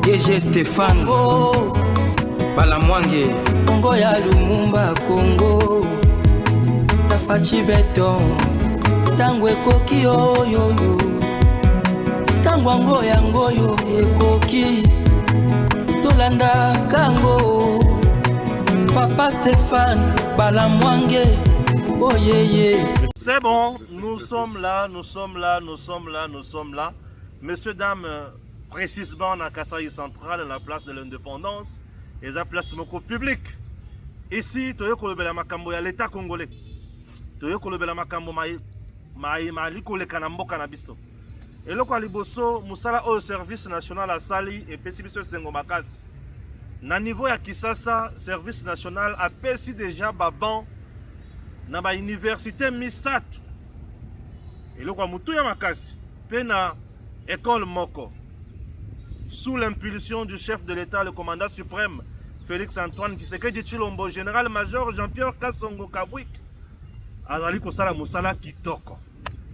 DG Stéphane Balamwange Congo ya Lumumba Congo Tafachi Beton Tango ekoki oyoyo Tango yangoyo ekoki Tolanda kango Papa Stéphane Balamwange Oh yeah. C'est bon, nous sommes là. Messieurs, dames, précisément dans Kasaï Central, la place de l'indépendance, et la place moko public. Ici, tu as makambo ya l'État congolais. Tu as makambo mali kole kanambo kanabiso. Et le liboso musala au service national à Sali et Pessibiso Sengo Makasi. Na niveau ya Kisasa, service national a pesi déjà baban na ba université misatu. Et le mutu ya Makasi, pena école moko. Sous l'impulsion du chef de l'État, le commandant suprême, Félix Antoine Tshisekedi Tshilombo, général-major Jean-Pierre Kassongo Kabwik, azali kosala musala kitoko.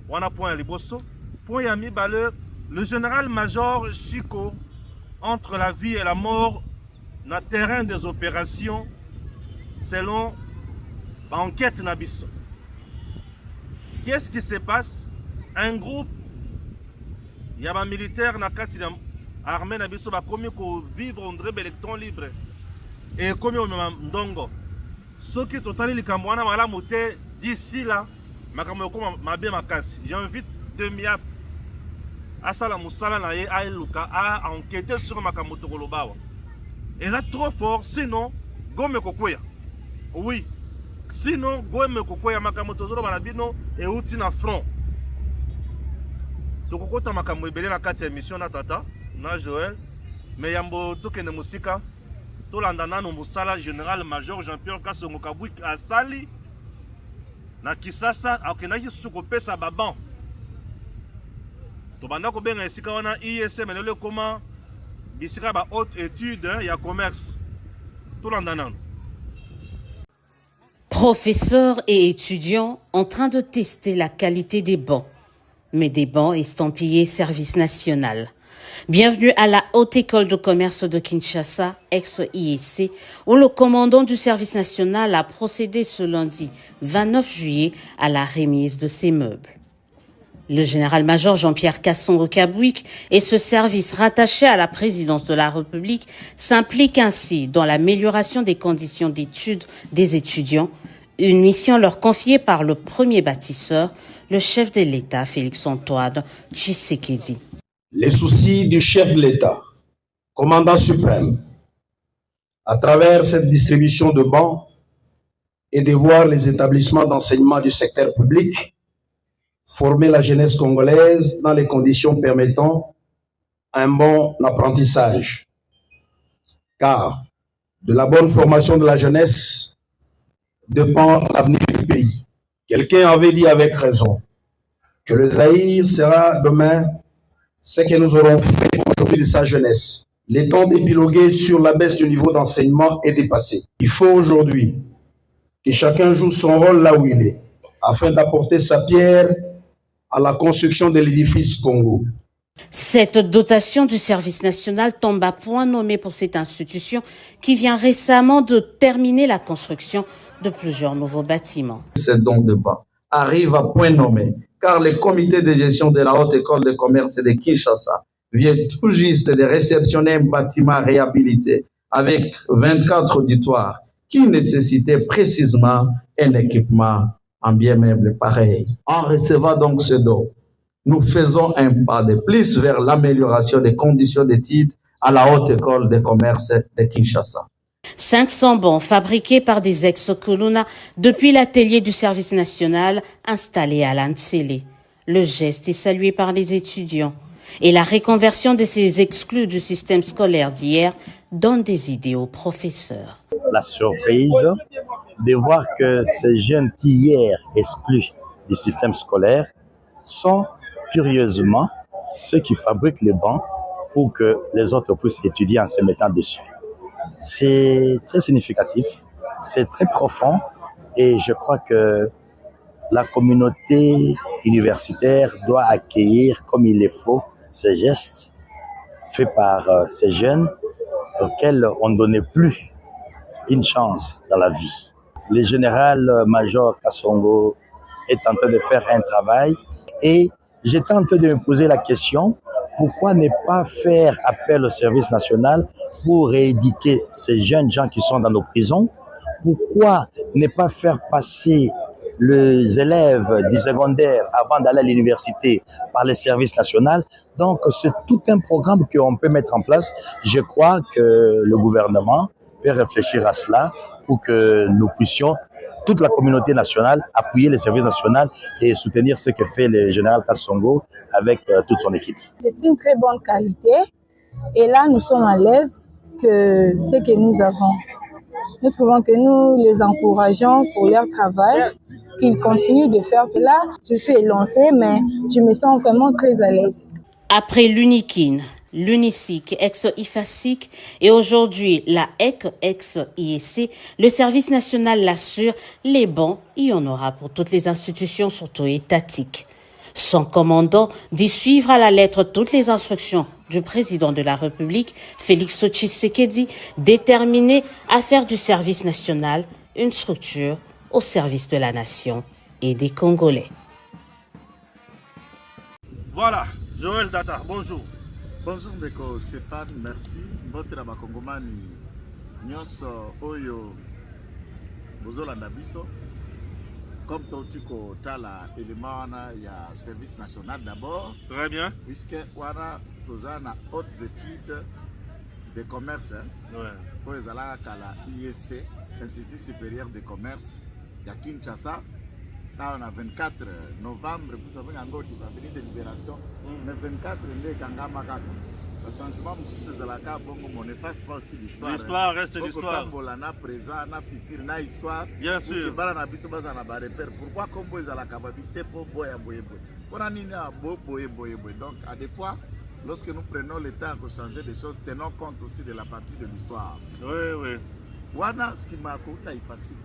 Wana point liboso, point yami bale, le général-major Chiko, entre la vie et la mort, na terrain des opérations, selon l'enquête Nabiso. Qu'est-ce qui se passe? Un groupe, il y a un militaire na kati armée Nabiso ba komi ko vivre on dirait électron libre. Et comme on ndongo. Ce qui totali likambo wana malamu te d'ici là, makambo ko mabe makasi. J'invite Demiap asala musala na ye ailuka a enquêter sur makambo to kolobawa. Et là trop fort, sinon gome kokoya. Oui. Sinon gome kokoya makambo tozoro banabino et uti na front. Tokokota makambo ebele na kati ya émission na tata na Joël mais yambo tokende musika tolanda nano musala général-major Jean-Pierre Kassongo Kabwik asali na Kisasa akenaki sukopesa baban tobanda ko benga esika wana ISM lelo koma bisika ba haute étude ya commerce tolanda nano. Professeurs et étudiants en train de tester la qualité des bancs, mais des bancs estampillés service national. Bienvenue à la Haute École de Commerce de Kinshasa, ex-IEC, où le commandant du service national a procédé ce lundi 29 juillet à la remise de ses meubles. Le général-major Jean-Pierre Kassongo Kabwik et ce service rattaché à la présidence de la République s'impliquent ainsi dans l'amélioration des conditions d'études des étudiants, une mission leur confiée par le premier bâtisseur, le chef de l'État, Félix Antoine Tshisekedi. Les soucis du chef de l'État, commandant suprême, à travers cette distribution de bancs et de voir les établissements d'enseignement du secteur public former la jeunesse congolaise dans les conditions permettant un bon apprentissage. Car de la bonne formation de la jeunesse dépend l'avenir du pays. Quelqu'un avait dit avec raison que le Zaïre sera demain ce que nous aurons fait aujourd'hui de sa jeunesse. Le temps d'épiloguer sur la baisse du niveau d'enseignement est dépassé. Il faut aujourd'hui que chacun joue son rôle là où il est, afin d'apporter sa pierre à la construction de l'édifice Congo. Cette dotation du service national tombe à point nommé pour cette institution qui vient récemment de terminer la construction de plusieurs nouveaux bâtiments. Ce don de bas arrive à point nommé car le comité de gestion de la Haute École de Commerce de Kinshasa vient tout juste de réceptionner un bâtiment réhabilité avec 24 auditoires qui nécessitait précisément un équipement en bien meuble pareil. En recevant donc ce don, nous faisons un pas de plus vers l'amélioration des conditions d'études à la Haute École de Commerce de Kinshasa. 500 bancs fabriqués par des ex-Koluna depuis l'atelier du service national installé à l'Ansele. Le geste est salué par les étudiants et la reconversion de ces exclus du système scolaire d'hier donne des idées aux professeurs. La surprise de voir que ces jeunes qui hier exclus du système scolaire sont curieusement ceux qui fabriquent les bancs pour que les autres puissent étudier en se mettant dessus. C'est très significatif, c'est très profond et je crois que la communauté universitaire doit accueillir comme il le faut ces gestes fait par ces jeunes auxquels on ne donnait plus une chance dans la vie. Le général-major Kassongo est en train de faire un travail et j'étais en train de me poser la question, pourquoi ne pas faire appel au service national pour rééduquer ces jeunes gens qui sont dans nos prisons? Pourquoi ne pas faire passer les élèves du secondaire avant d'aller à l'université par le service national? Donc c'est tout un programme qu'on peut mettre en place. Je crois que le gouvernement peut réfléchir à cela pour que nous puissions, toute la communauté nationale, appuyer les services nationaux et soutenir ce que fait le général Kassongo avec toute son équipe. C'est une très bonne qualité et là nous sommes à l'aise que ce que nous avons. Nous trouvons que nous les encourageons pour leur travail, qu'ils continuent de faire cela. Je suis lancée mais je me sens vraiment très à l'aise. Après l'UNIKIN, l'UNISIC, ex-IFASIC et aujourd'hui la EC, ex-IEC, le service national l'assure, les bons, il y en aura pour toutes les institutions, surtout étatiques. Son commandant dit suivre à la lettre toutes les instructions du président de la République, Félix Tshisekedi, déterminé à faire du service national une structure au service de la nation et des Congolais. Voilà, Joël Data, bonjour. Bonjour Ndeko Stéphane, merci. Mbote na bakongomani nyonso oyo bozolanda biso. Comme totiko tala élément wana ya service national d'abord. Très bien. Puisque wana toza na hautes études de commerce. Ouais. Pour ezala kala IEC, Institut supérieur de commerce ya Kinshasa. Là on a 24 novembre pour savoir encore tu vas venir de libération. Mais 24 nde kangama kaka. Le changement monsieur de la carte bon on n'efface pas aussi l'histoire. L'histoire reste l'histoire. Na présent, na futur, na histoire. Bien sûr. Pourquoi Combo est à la capacité pour boya boye boye. On a nini à boye boye boye. Donc à des fois, lorsque nous prenons le temps pour changer des choses, tenons compte aussi de la partie de l'histoire. Oui, oui. Wana simako ta ifasik.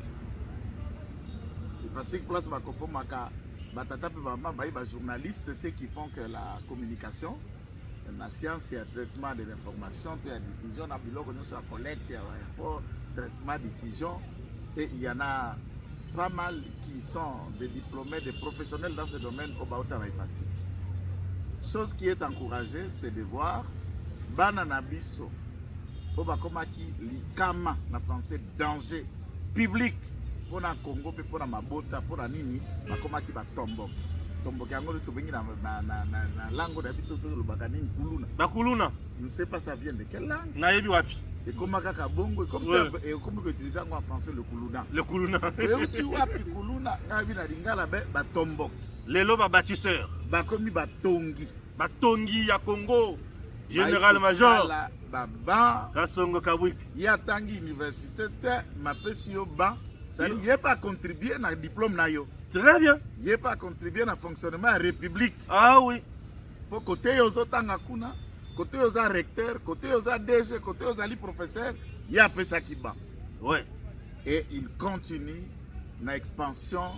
Ifasik place makofo maka batata pe maman ba journalistes ceux qui font que la communication. La science et le traitement de l'information, puis la diffusion, la bilan, la collecte, l'info, traitement, diffusion. Et il y en a pas mal qui sont des diplômés, des professionnels dans ce domaine au Baotana Ifasik. Chose qui est encouragée, c'est de voir Banana Bisso, au Bakomaki, Likama, en français, danger public pour le Congo, pour la Mabota, pour la Nini, Bakomaki Batomboki. Bakuluna. Je ne sais pas ça vient de quelle langue. Nayebi wapi. Et comment Kakabongo, comme que utiliser en français le kuluna. Le kuluna. Et tu wapi kuluna, Nabi na lingala be batombok. Lelo ba bâtisseur. Bakomi batongi. Batongi ya Congo. Général major. Baba. Kassongo Kabwik. Ya tangi université te mapesi yo ban. Ça n'y est pas contribué na diplôme na yo. Très bien. Il n'est pas contribué au fonctionnement de la République. Ah oui. Pour côté aux Tangakuna, côté aux recteurs, côté aux DG, côté aux professeurs, il y a peu ça qui bat. Oui. Et il continue l'expansion,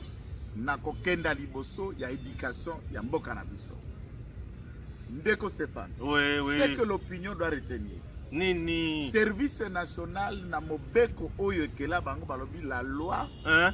na kokenda liboso, il y a éducation, il y a mbokanabiso. Ndeko Stéphane. Oui, oui. C'est que l'opinion doit retenir. Nini. Service national na mobeko oyo kela bango balobi la loi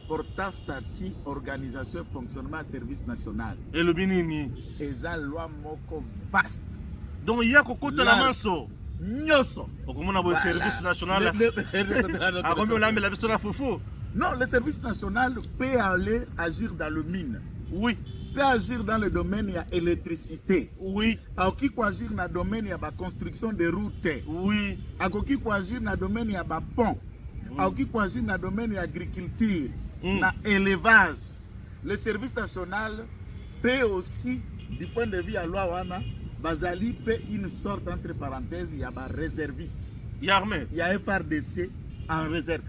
portant statut organisation et fonctionnement service national. Et le binini. Eza loi moko vaste. Donc il y a kokota la manso. Nyoso. Okomona bo service national. A combien on a mis la personne à foufou? Non, le service national peut aller agir dans le mine. Oui. Peut agir dans le domaine de l'électricité. Oui. Akoki ko agir dans le domaine de la construction de routes. Oui. Akoki ko agir dans le domaine de la pont. Akoki ko agir dans le domaine de l'agriculture, dans l'élevage. Le service national peut aussi, du point de vue à loi wana, bazali peut une sorte entre parenthèses, il y a un réserviste. Il y a armée. Il y a FRDC en réserve.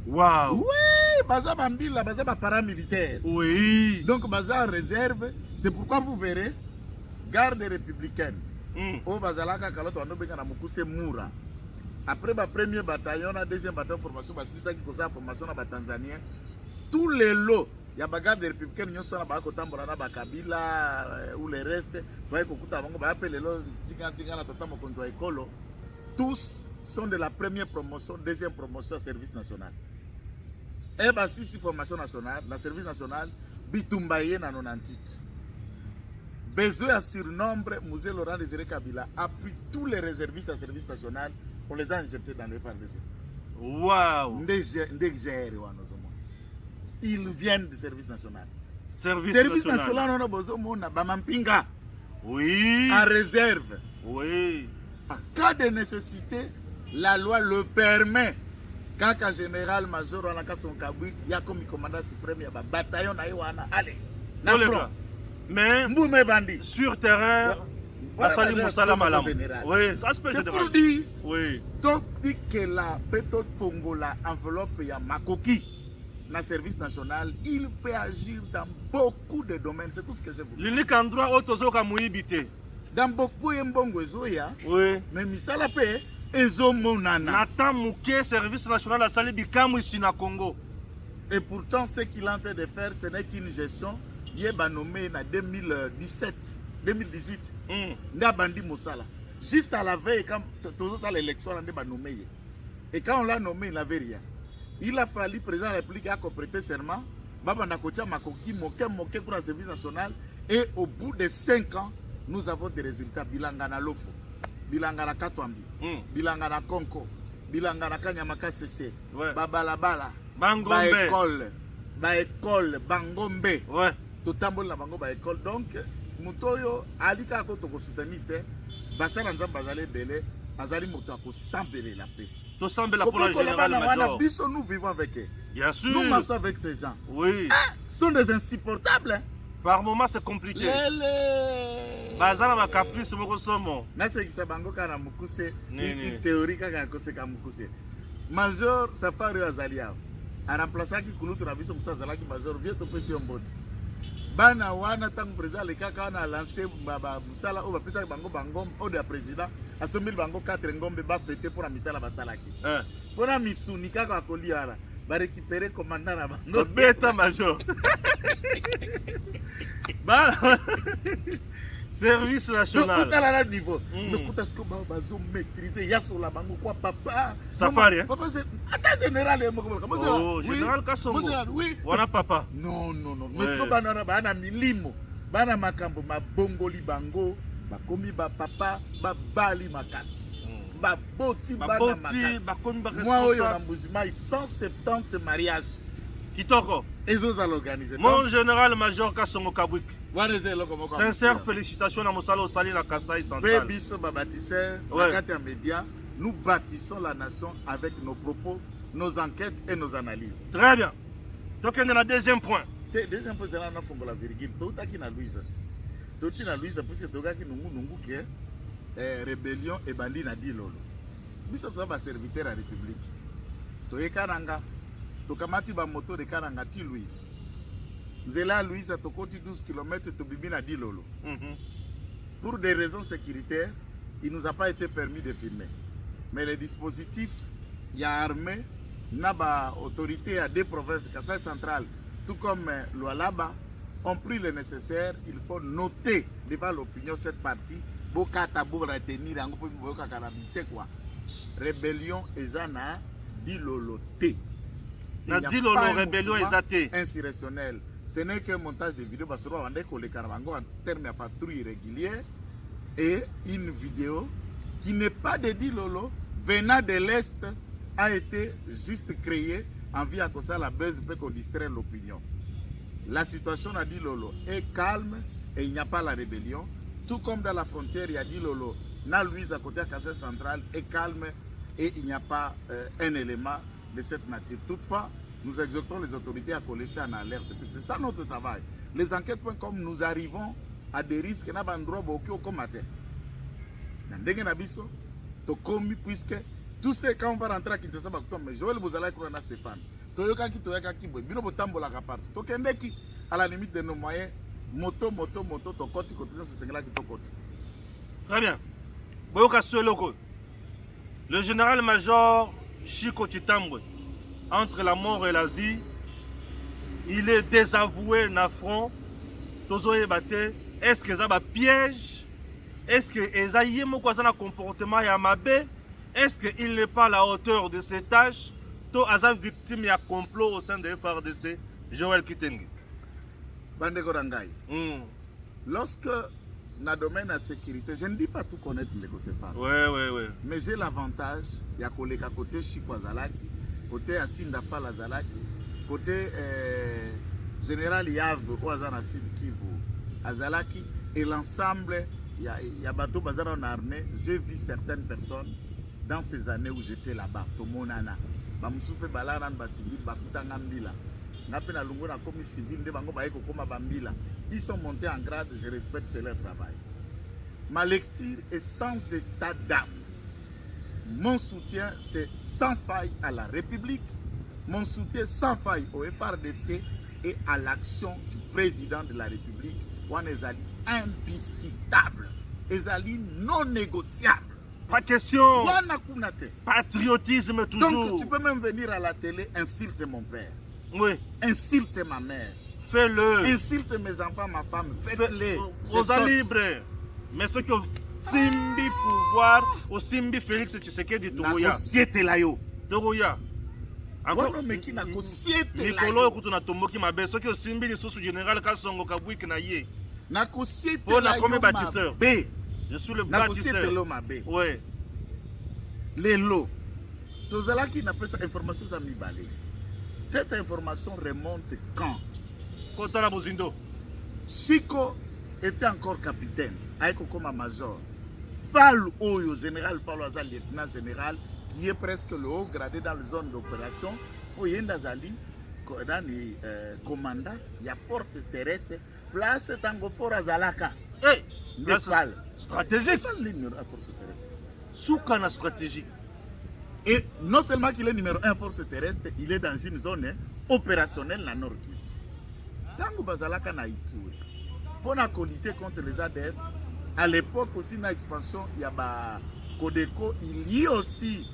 Waouh. Oui, baza bambila, baza ba paramilitaire. Oui. Donc baza en réserve, c'est pourquoi vous verrez garde républicaine. Au bazalaka kaloto ando benga na mukuse mura. Après ma premier bataillon, la deuxième bataillon formation, c'est ça qui cause la formation à Tanzanie. Tous les lots Il y a bagarre des républicains, nous sommes à Kotambola, Bakabila, ou les restes, tous sont de la première promotion, deuxième promotion à service national. Et bien, si formation nationale, la service national, Bitumbaye na 98. Besoin à surnombre, Musée Laurent Désiré Kabila a pris tous les réservistes à service national, on les a injectés dans les FARDC. Waouh! Ils viennent du service national. Service national, on a besoin de Bamampinga. Oui. En réserve. Oui. En cas de nécessité, la loi le permet. Quand un général-major on a son kabou, il y a comme commandant suprême, il y a un bataillon à allez. Mais sur terrain, oui, ça se peut. C'est pour dire, oui. donc dit que la pétode Congo, la enveloppe, il y a Makoki, dans le service national, il peut agir dans beaucoup de domaines. C'est tout ce que je vous dis. L'unique endroit où tu as habité. Dans beaucoup de domaines, oui. Mais Misala paye. Nathan Mouké, service national à Sali Bikamu ici na Congo. Et pourtant, ce qu'il est en train de faire, ce n'est qu'une gestion. Il est nommé en 2017, 2018. N'a bandi Moussala. Juste à la veille, quand tout ça l'élection, on a nommé. Et quand on l'a nommé, il n'avait rien. Il a fallu, le président de la République a prêté serment. Baba Nakotia Makoki, moqué pour le service national. Et au bout de 5 ans, nous avons des résultats. Bilangana Lofo. Bilangana Katwambi, Bilangana Konko, Bilangana Kanyamaka Sese, Babalabala, Bangombe, Baekole, Bangombe, Totambol na Bango Baekole. Donc, Mutoyo, Alika Kotoko soutenite, Basala Nzam Bazale Bele, Azali Moto Ako Sambele la paix. To Sambela pour le général-major. Nous vivons avec eux. Bien sûr. Nous marchons avec ces gens. Oui. Ce sont des insupportables. Hein? Par moments, c'est compliqué. Bazala ma caprice moko somo. Na c'est que bango kana mukuse une théorie kaka kose ka mukuse. Major Safari Azalia a remplacé qui kulutu na biso musa zalaki major vient to pesi omboti. Bana wana tangu président le kaka na lancé baba musala o ba pesa bango bangom o de président a sommi bango 4 ngombe ba fêter pour la misala basalaki. Pour la misuni kaka koliara ba récupérer commandant na bango beta major. Bah service national. Tout à niveau. Mais quand est-ce que bazo maîtriser yasola bango quoi papa? Safari. Papa c'est attends général oh, général Kasongo. Oui. Wana papa. Non. Mais ce que bana milimo, bana makambo mabongoli bango, bakomi ba papa, ba bali makasi. Ba boti bana makasi. Moi oyo na mbuzima 170 mariages. Kitoko. Ezos à l'organiser. Mon général-major Kasongo Kabwik. Sincères félicitations à Moussalo Sali la Kasaï centrale. Nous bâtissons la nation avec nos propos, nos enquêtes et nos analyses. Très bien. Donc, on a le deuxième point. Deuxième point, c'est là où la virgule. Tout qui na Louise. Tout qui na Louise, parce que tout qui nous qui est rébellion et bandit na dit lolo. Biso to ba serviteur à la République. To ekaranga. To kamati ba moto de karanga ti Louise. Nzela Louise a tokoti 12 km to bibina dilolo. Pour des raisons sécuritaires, il ne nous a pas été permis de filmer. Mais le dispositif, il y a armé, Naba autorité à 2 provinces, Kassai centrale, tout comme Lualaba, ont pris le nécessaire. Il faut noter devant l'opinion cette partie. Boka tabo retenir, quoi. Rébellion ezana dilolo T. Na dilolo rébellion ezate. Insurrectionnel. Ce n'est qu'un montage de vidéos parce qu'on a les Karabango en termes de patrouille régulière et une vidéo qui n'est pas de Dilolo venant de l'Est a été juste créée en vue à cause de la buzz pour distraire l'opinion. La situation à Dilolo est calme et il n'y a pas la rébellion. Tout comme dans la frontière, il y a Dilolo, na Louise à côté de Kassai centrale est calme et il n'y a pas un élément de cette nature. Toutefois, nous exhortons les autorités à laisser en alerte. C'est ça notre travail. Les enquêtes, comme nous arrivons à des risques, nous avons droit au combattre. Puisque tous ces quand on va rentrer à Kinshasa, mais Joël Bozala et Stéphane, à la limite de nos moyens, moto, tokoti, très bien. Le général-major Chiko Chitambwe, entre la mort et la vie, il est désavoué na front. Tozoyeba te, est-ce que ça va piège? Est-ce que eza yé moko aza na comportement ya mabe? Est-ce qu'il n'est pas à la hauteur de ses tâches? To aza victime ya complot au sein de FRDC? Joël Kitenge. Bandeko Rangai. Lorsque dans le domaine de la sécurité, je ne dis pas tout connaître les côtés femmes. Ouais. Mais j'ai l'avantage, il y a collègues côté Chikwa Zalaki, côté Asinda Fala Zalaki, côté Général Yav, Ouazana Sid Kivu, Azalaki, et l'ensemble, il y a Bateau Bazar en armée. J'ai vu certaines personnes dans ces années où j'étais là-bas, Tomonana, Bamsupe Balaran Basibit, Bakutanga Mbila. Ils sont montés en grade, je respecte, c'est leur travail. Ma lecture est sans état d'âme. Mon soutien, c'est sans faille à la République. Mon soutien sans faille au FRDC et à l'action du président de la République. Wan Ezali indiscutable. Ezali non négociable. Pas question. Wana Kunate. Patriotisme toujours. Donc tu peux même venir à la télé, insulte mon père. Oui. Insulte ma mère. Fais-le. Insulte mes enfants, ma femme. Faites-les. Aux libres. Mais ce que Simbi pouvoir, au Simbi Félix Tshisekedi Tourouya. Nagosiete layo. Tourouya. Encore mais qui nagosiete layo. Nikolo kutu tomboki mabe. Ce que Simbi le sous général Kasongo Kabwik na ye. Nagosiete layo. Pour comme bâtisseur. Je suis le bâtisseur. Nagosiete lo mabe. Oui. Les lots. Tozala qui n'a pas cette information ça mibale. Cette information remonte quand? Kotala Bozindo. Chico était encore capitaine, Aïko comme major. Fall Oyo, général Fall Oyo, lieutenant général, qui est presque le haut gradé dans la zone d'opération. Pour Yendazali, commandant, il y a porte terrestre, place Tango Fort Azalaka. Hey, stratégique. Soukana stratégique. Et non seulement qu'il est numéro 1 force terrestre, il est dans une zone opérationnelle la Nord Kivu. Tango Bazalaka na Ituri. Pour lutter contre les ADF, à l'époque aussi dans l'expansion, il y a ba Codeco, il y a aussi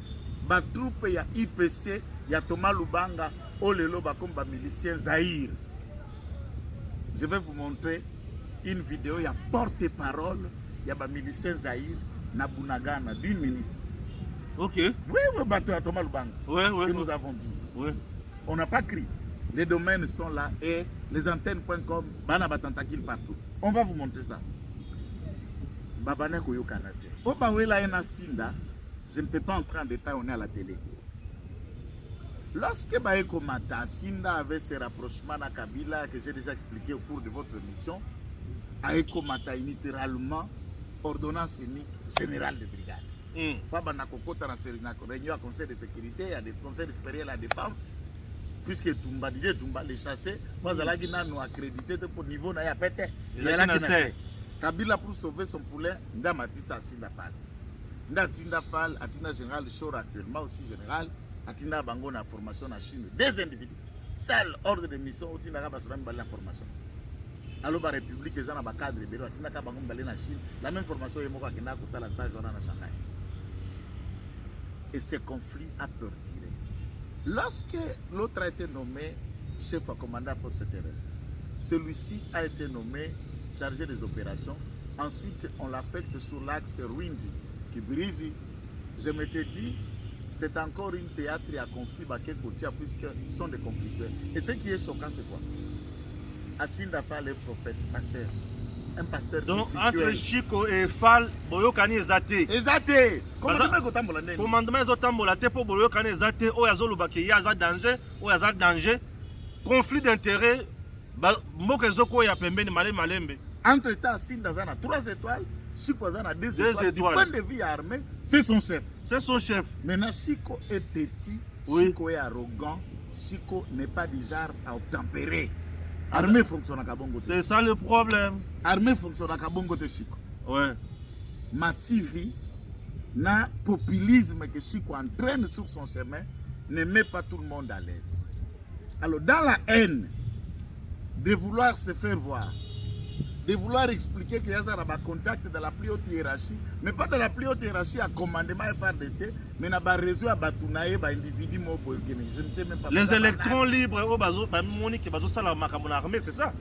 ba troupe, il y a IPC, il y a Thomas Lubanga, Olelo comme ba milicien Zahir. Je vais vous montrer une vidéo, il y a porte-parole, il y a ba milicien Zahir, Nabunagana, d'1 minute. Ok. Oui, bateau à Thomas Lubanga. Que nous avons dit. Oui. On n'a pas crié. Les domaines sont là et les antennes.com, bana batantakil partout. On va vous montrer ça. Babana Koyo Kanate. Obawela ena Sinda, je ne peux pas entrer en détail, on est à la télé. Lorsque Baeko Mata, Sinda avait ses rapprochements à Kabila, que j'ai déjà expliqué au cours de votre émission, Baeko Mata littéralement ordonnance unique générale de brigade. Pas Banakokota dans la réunion à conseil de sécurité, il y a des conseils supérieurs à la défense. Puisque Tumba, les chassés, moi, je nous accrédité pour niveau n'a pété. Kabila pour sauver son poulet, Nda Matissa Atinda Fall. Nda Atinda Fall, Atinda Général Chor actuellement aussi général, Atinda Bango na formation na Chine. Des individus. Seul ordre de mission, Atinda Kabasura Mbala formation. Alors, la République, ils ont un cadre, Atinda Kabango Mbala na Chine. La même formation, il y a Kina pour ça la stage dans Shanghai. Et ce conflit a perduré. Lorsque l'autre a été nommé chef à commandant force terrestre, celui-ci a été nommé chargé des opérations. Ensuite, on l'affecte sur l'axe Rwindi, Kibirizi. Je m'étais dit, c'est encore une théâtre à conflit, puisqu'ils sont des conflicteurs. Et ce qui est choquant, c'est quoi? Asinda Fall est prophète, pasteur. Un pasteur. Donc, entre Chico et Fall, Boyokani Ezate. Ezate! Commandement Ezotambola, pour Boyokani Ezate, Oyazolubaki, Yaza danger, Oyaza danger. Conflit d'intérêt, Mokezoko ya Pembeni Malembe. Entre-temps, Asinda Zana 3 étoiles, Chico Zana 2 étoiles. Du point de vue armé, c'est son chef. C'est son chef. Maintenant, Chico est petit, Chico est arrogant, Chico n'est pas du genre à obtempérer. Armée fonctionne à Kabongo. C'est ça le problème. Armée fonctionne à Kabongo de Chico. Ouais. Ma TV, na populisme que Chico entraîne sur son chemin, ne met pas tout le monde à l'aise. Alors, dans la haine de vouloir se faire voir, de vouloir expliquer qu'il y a un contact dans la plus haute hiérarchie, mais pas dans la plus haute hiérarchie à commandement FRDC, mais dans le réseau à Batounaye, individu. Je ne sais même pas. Les électrons libres, c'est ça?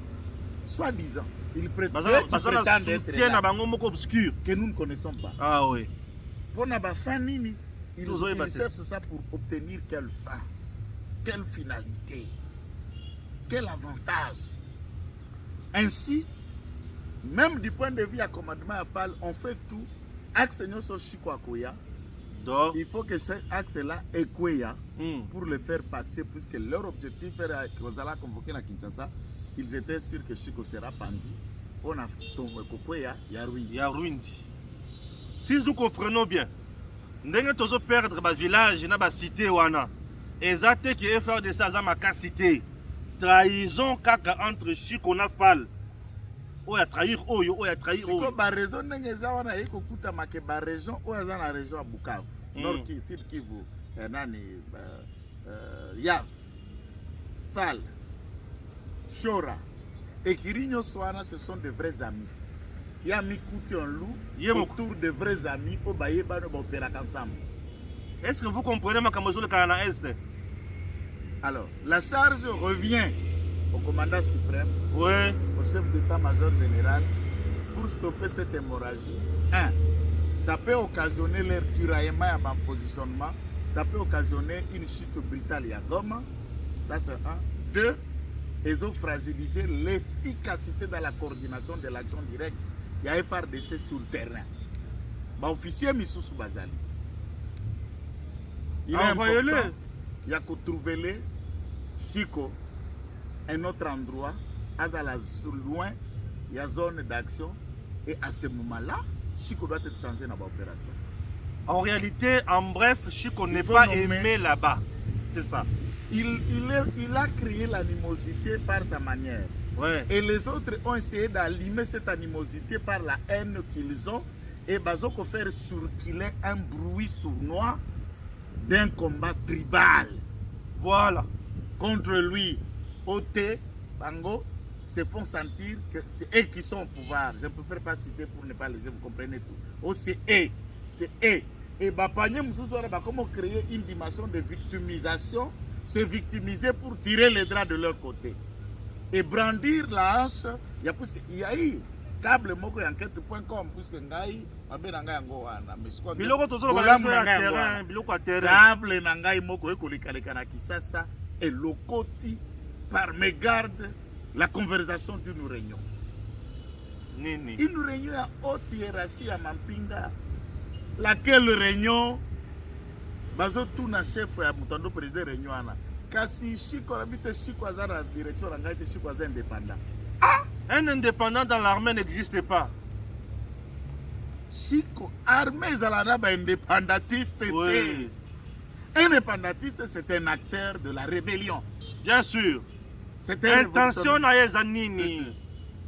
Soi-disant. Ils prétendent être que nous ne connaissons pas. Ah oui. Pour Nabafanini, ils cherchent ça pour obtenir quelle fin, quelle finalité, quel avantage. Ainsi, même du point de vue à commandement AFAL, on fait tout. Axe il faut que cet axe-là est pour le faire passer, puisque leur objectif era qu'ils allaient convoquer à Kinshasa. Ils étaient sûrs que Chico sera pendu. On a tombé il y a Rwindi. Si nous comprenons bien, nous avons perdre le village, la cité. Et ça, c'est que faire de ça, c'est cité. Trahison entre Chico et Fall. On a trahi, on a trahi. Chico, la raison n'est pas la région, on a la région à Bukavu. Nord Sud Kivu, Yav, Fall. Chora et Kirinyo Soana, ce sont de vrais amis. Il y a Mikouti en loup autour de vrais amis au Bayeba de Bopera ensemble. Est-ce que vous comprenez ma camouflage de Canada Est? Alors, la charge revient au commandant suprême, oui, au chef d'état-major général, pour stopper cette hémorragie. 1. Ça peut occasionner leur tiraillement et un positionnement. Ça peut occasionner une chute brutale à Goma. Ça, c'est 1. 2. Ils ont fragilisé l'efficacité dans la coordination de l'action directe. Il y a FRDC sur le terrain. Officier Missoussou Bazali. Il est important. Il y a que trouver les Chico, un autre endroit, loin, il y a zone d'action. Et à ce moment-là, Chico doit être changé dans l'opération. En réalité, en bref, Chico n'est pas aimé là-bas. C'est ça. Il a créé l'animosité par sa manière. Ouais. Et les autres ont essayé d'allumer cette animosité par la haine qu'ils ont. Et Bazoko faire circuler un bruit sournois d'un combat tribal. Voilà. Contre lui, Oté, Bango, se font sentir que c'est eux qui sont au pouvoir. Je ne préfère pas citer pour ne pas les vous comprenez tout. Oh, c'est eux. C'est eux. Et Bapanye Moussousoura va comment créer une dimension de victimisation. Se victimiser pour tirer les draps de leur côté et brandir la hanche. Il y a eu câble moko enquête.com puisque ngai abenanga yango wana mesiko biloko tozolo ba terrain biloko terrain câble nangai moko ekolikaleka na Kisasa et lokoti par mégarde la conversation d'une réunion. Nini Une réunion à haute hiérarchie à Mampinga, laquelle réunion bazo tuna chef ya mutando président réunion ana kasi Chico habite Chico azara direction la ngai Chico azara indépendant. Ah, un indépendant dans l'armée n'existe pas. Chico armée zalana ba indépendantiste. Oui. Un indépendantiste c'est un acteur de la rébellion. Bien sûr. C'est un intention na yezanini.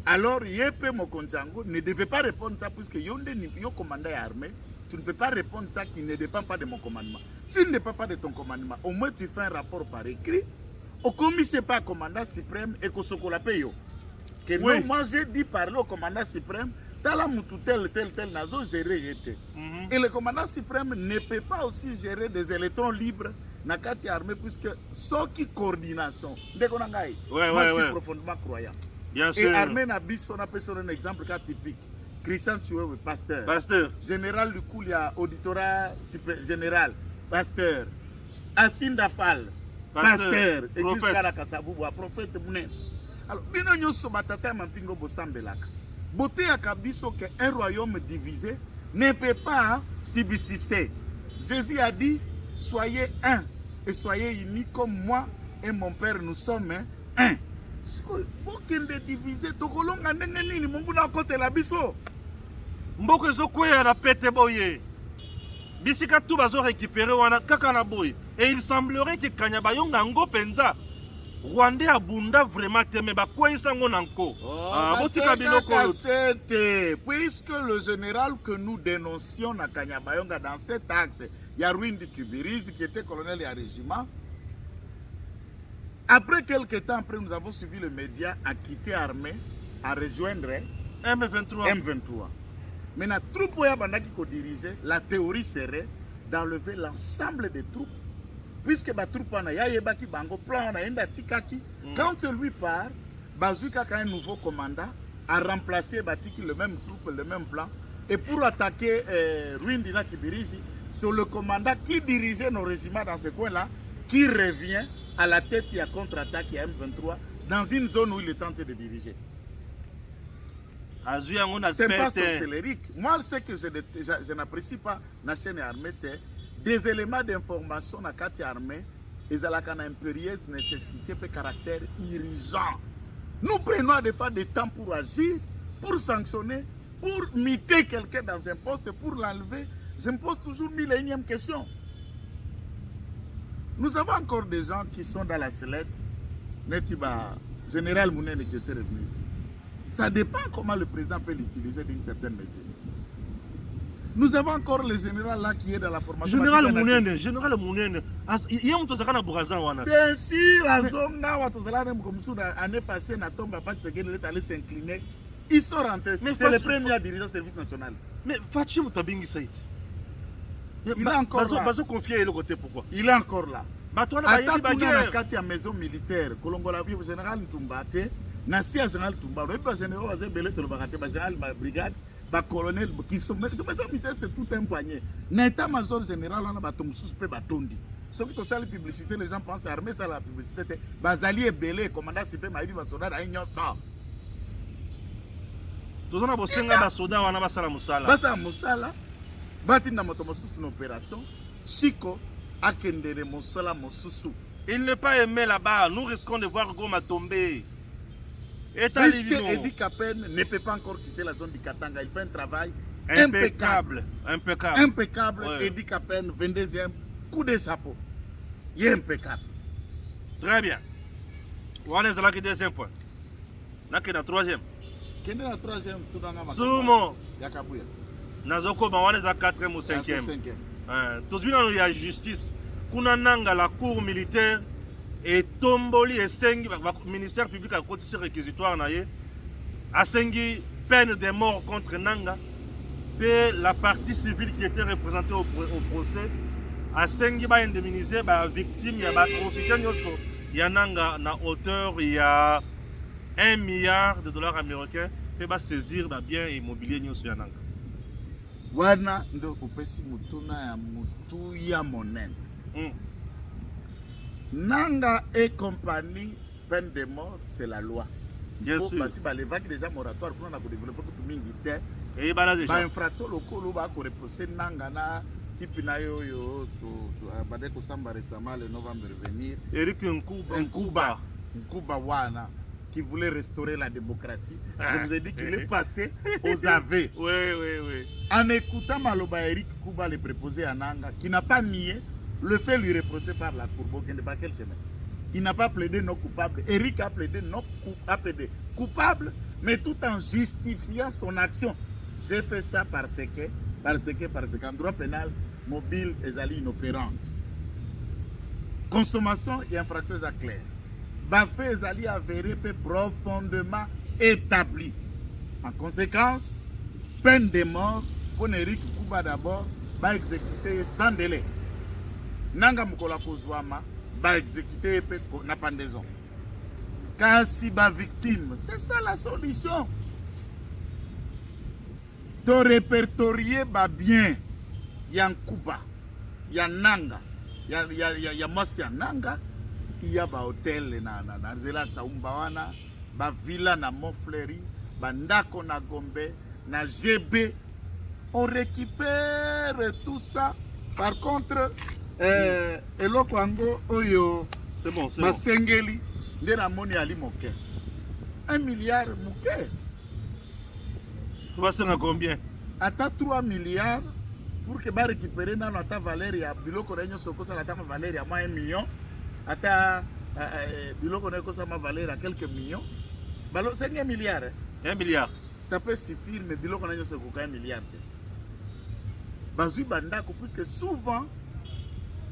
Alors Yepe Mokonjango ne devait pas répondre ça puisque yonde ni yo commandant armée. Tu ne peux pas répondre ça qui ne dépend pas de mon commandement. S'il ne dépend pas de ton commandement, au moins tu fais un rapport par écrit. Au commissaire pas commandant suprême et qu'au sokola payo. Que oui. Non, moi j'ai dit parler au commandant suprême, tala mutu tel nazo gérer été. Et le commandant suprême ne peut pas aussi gérer des électrons libres na kati armée puisque sans qui coordination. Ndekonangai. Moi je suis profondément croyant. Bien sûr. Et armée na biso na personne un exemple cas typique. Christian Tchoué, pasteur. Général du coup, il y a auditorat général, pasteur. Assine Dafal, pasteur. Église Karakasabouba, prophète Mounen. Alors, bino nyoso batata mampingo bosambelaka. Beauté à Kabiso qu'un royaume divisé ne peut pas subsister. Jésus a dit, soyez un et soyez unis comme moi et mon Père, nous sommes un. Bokende divisé, tokolonga ndenge nini monguna kote la biso. Mboko ezokwea na pete boye. Bisika tout bazo récupérer wana kaka na boye. Et il semblerait que Kanyabayonga ngo penza Rwandais abunda vraiment te me bakwesa ngo nanko. Botika biloko puisque le général que nous dénoncions na Kanyabayonga dans cet axe, il y a Rwindi Kibirizi qui était colonel et à régiment. Après quelques temps après nous avons suivi le média à quitter l'armée, à rejoindre M23. Maintenant, troupe oya bandaki ko diriger, la théorie serait d'enlever l'ensemble des troupes. Puisque ba troupe wana ya yebaki bango plan na enda tikaki. Quand lui part, Bazouka a un nouveau commandant a remplacé Batiki le même troupe, le même plan. Et pour attaquer Ruindina Kibirizi, c'est le commandant qui dirigeait nos régiments dans ce coin-là, qui revient à la tête et à contre-attaque à M23 dans une zone où il est tenté de diriger. C'est pas sorcellerique. Moi, ce que je n'apprécie pas dans la chaîne armée, c'est des éléments d'information dans la armée et dans la impérieuse nécessité et caractère irrigeant. Nous prenons des fois des temps pour agir, pour sanctionner, pour miter quelqu'un dans un poste, pour l'enlever. Je me pose toujours 1001e question. Nous avons encore des gens qui sont dans la sellette. Netiba, général Mounene qui était revenu ici. Ça dépend comment le président peut l'utiliser d'une certaine mesure. Nous avons encore le général là qui est dans la formation. Général Mounene. Bien sûr, l'année passée, Natomba Patsegen est allé s'incliner. Ils sont rentrés. C'est le premier dirigeant du service national. Mais Fatim Tabingi Saïd. Il est encore là. Il est encore là. Attaque à la maison militaire. Kolongola général Ntumbate. Nasi général Tumba. Le général a belé le général brigade. Le colonel qui sont c'est tout un poignet. L'état-major général on a batom suspect batondi. Ce qui est la publicité, les gens pensent armée ça la publicité. Bazali est belé commandant CP Maïdi Basoda a ignoré ça. Tous on a bossé nga basoda wana basala musala. Basala musala. Batim na motomosus une opération. Chico akendele mosala mosusu. Il n'est pas aimé là-bas. Nous risquons de voir Goma tomber. Puisque Edi Kapen ne peut pas encore quitter la zone du Katanga, il fait un travail impeccable. Ouais. Edi Kapen, 22e, coup de chapeau. Il est impeccable. Très bien. On est là qui est deuxième point. Là qui est dans troisième. Qui est dans troisième, tout dans la Sumo. Yakabouya. Nazoko, on est à quatrième ou cinquième. Tout de suite, il y a justice. Kunananga, la cour militaire. Et Tomboli et Sengi, le ministère public a côté ce réquisitoire, a Sengi peine de mort contre Nanga, puis la partie civile qui était représentée au procès, a Sengi va indemniser la victime, il y a atrocité, il y a Nanga na hauteur, il y a 1 milliard de dollars américains, puis va saisir bien immobilier sur Nanga. Wana ndo upesi mutuna ya mutu ya monen. Nanga et compagnie, peine de mort, c'est la loi. Bien sûr. Parce que les vagues déjà moratoires pour nous développer tout militaire. Et bah déjà. Infraction locale va ko reprocher Nanga na type na yo bade ko samba récemment le novembre venir. Eric Nkuba wana qui voulait restaurer la démocratie. Je vous ai dit qu'il est passé aux aveux. Oui. En écoutant Maloba Eric Nkuba le préposé à Nanga qui n'a pas nié le fait lui reproché par la Cour de quelle semaine. Il n'a pas plaidé non coupable. Eric a plaidé coupable, mais tout en justifiant son action. J'ai fait ça parce qu'en droit pénal, mobile est inopérante. Consommation et infraction est claire. Bafé est avéré profondément établi. En conséquence, peine de mort pour Eric Kuba d'abord va exécuter sans délai. Nanga mukola kozwama ba exécuter na pendaison. Kasi ba victime, c'est ça la solution. De répertorier ba bien Yankuba, ya Nanga, ya Masi ya Nanga, il y a ba hôtel na Zela Saumba wana, ba villa na Montfleury, ba ndako na Gombe, na GB. On récupère tout ça. Par contre, eloko ango oyo c'est bon. Basengeli nde ramoni ali moke 1 milliard moke. Tu vas faire combien? Ata 3 milliards pour que ba récupérer dans ta valeur ya biloko renyo soko sala ta valeur ya 1 million. Ata biloko na ko sa ma valeur à quelques millions. Balo 5 milliards. 1 milliard. Ça peut suffire mais biloko na soko 1 milliard. Bazui bandako puisque souvent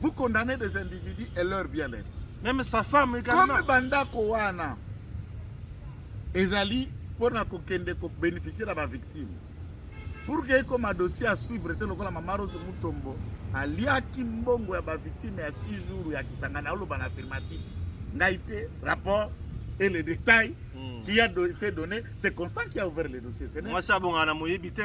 vous condamnez des individus et leur bien-être. Même sa femme également. Comme Bandako wana, ezali pour bénéficier de la victime. Pour que comme un dossier à suivre, la maman Rose Mutombo, aliaki mbongo ya ba victime ya 6 jours ya kisangana olo ban affirmatif. Naïté, rapport et les détails qui a été donné, c'est Constant qui a ouvert le dossier. Moi ça bon ana moyebité.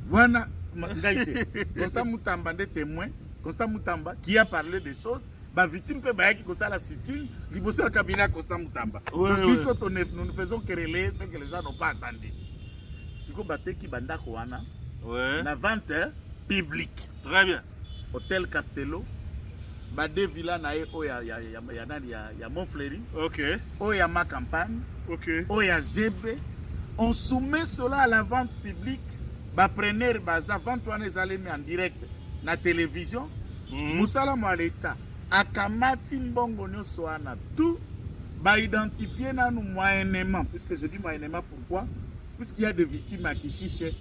Voilà, Naïté. Constant Mutamba des témoins, Constant Mutamba qui a parlé des choses. La victime peut bailler qui la sitting, liboso cabinet Constant Mutamba. Nous ne faisons que relayer ce que les gens n'ont pas entendu. Si vous battez qui banda koana, la vente publique. Très bien. Hôtel Castello, Bade Villa nae ya Montfleury. Ok. Oya ma campagne. Ok. Oya GB. On soumet cela à la vente publique. Ba preneur baza vente wana ezali en direct na télévision. Musala mo l'État. Akamati mbongo nyonso wana tout ba identifier nanu moyennement, puisque je dis moyennement pourquoi? Puisqu'il y a des victimes à Kishiche